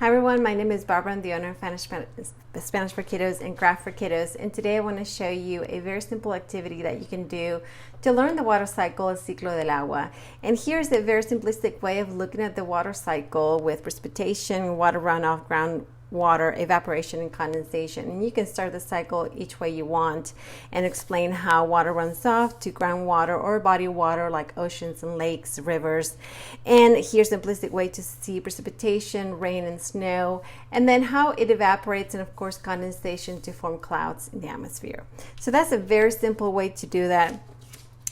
Hi everyone, my name is Barbara. I'm the owner of Spanish for Kiddos and Graph for Kiddos, and today I want to show you a very simple activity that you can do to learn the water cycle, el ciclo del agua. And here's a very simplistic way of looking at the water cycle with precipitation, water runoff, groundwater, evaporation, and condensation. And you can start the cycle each way you want and explain how water runs off to groundwater or body of water like oceans and lakes, rivers. And here's a simplistic way to see precipitation, rain and snow, and then how it evaporates, and of course condensation to form clouds in the atmosphere. So that's a very simple way to do that.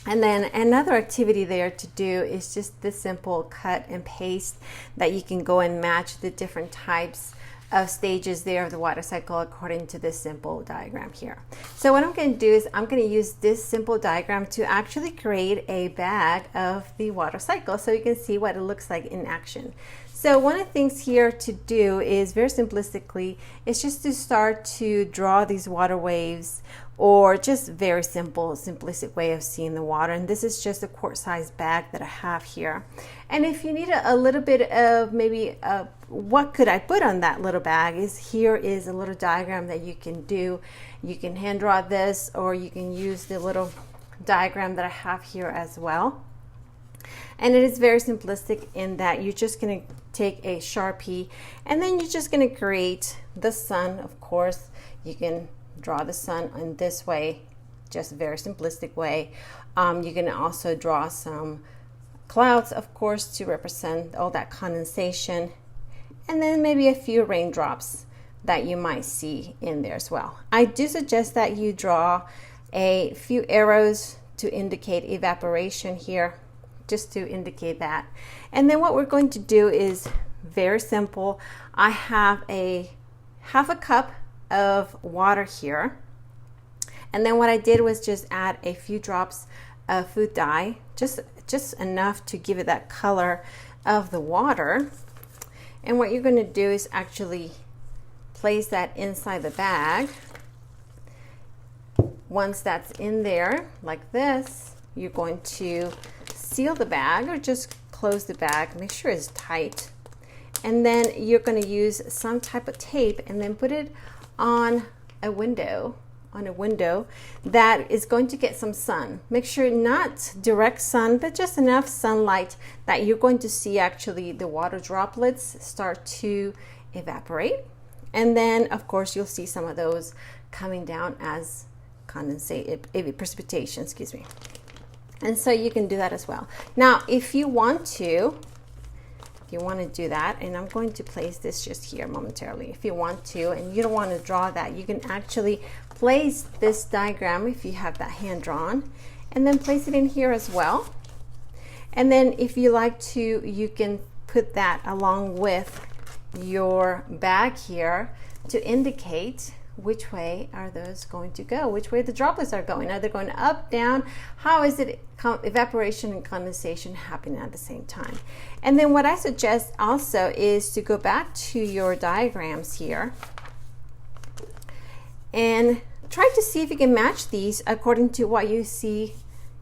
And then another activity there to do is just this simple cut and paste that you can go and match the different types of stages there of the water cycle according to this simple diagram here. So what I'm going to do is I'm going to use this simple diagram to actually create a bag of the water cycle so you can see what it looks like in action. So one of the things here to do is very simplistically, it's just to start to draw these water waves, or just very simple, simplistic way of seeing the water. And this is just a quart-sized bag that I have here. And if you need a little bit of maybe what could I put on that little bag, is here is a little diagram that you can do. You can hand draw this, or you can use the little diagram that I have here as well. And it is very simplistic in that you're just going to take a Sharpie and then you're just going to create the sun. Of course, you can draw the sun in this way, just a very simplistic way. You can also draw some clouds, of course, to represent all that condensation, and then maybe a few raindrops that you might see in there as well. I do suggest that you draw a few arrows to indicate evaporation here, just to indicate that. And then what we're going to do is very simple. I have a half a cup of water here, and then what I did was just add a few drops of food dye, just enough to give it that color of the water. And what you're going to do is actually place that inside the bag. Once that's in there like this, you're going to seal the bag, or just close the bag, make sure it's tight, and then you're going to use some type of tape and then put it on a window that is going to get some sun. Make sure not direct sun, but just enough sunlight that you're going to see actually the water droplets start to evaporate. And then of course you'll see some of those coming down as precipitation, excuse me. And so you can do that as well. Now if you want to do that, and I'm going to place this just here momentarily. If you want to, and you don't want to draw that, you can actually place this diagram, if you have that hand drawn, and then place it in here as well. And then if you like to, you can put that along with your bag here to indicate which way are those going to go, which way the droplets are going. Are they going up, down? How is it evaporation and condensation happening at the same time? And then what I suggest also is to go back to your diagrams here and try to see if you can match these according to what you see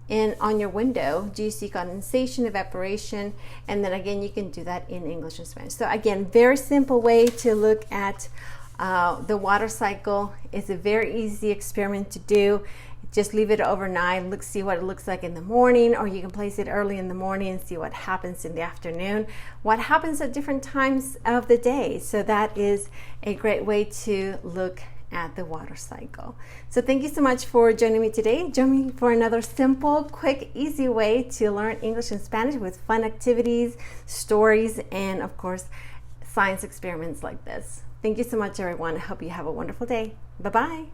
on your window. Do you see condensation, evaporation? And then again, you can do that in English and Spanish. So again, very simple way to look at the water cycle. Is a very easy experiment to do. Just leave it overnight, see what it looks like in the morning, or you can place it early in the morning and see what happens in the afternoon, what happens at different times of the day. So that is a great way to look at the water cycle. So thank you so much for joining me today. Join me for another simple, quick, easy way to learn English and Spanish with fun activities, stories, and of course science experiments like this. Thank you so much, everyone. I hope you have a wonderful day. Bye-bye.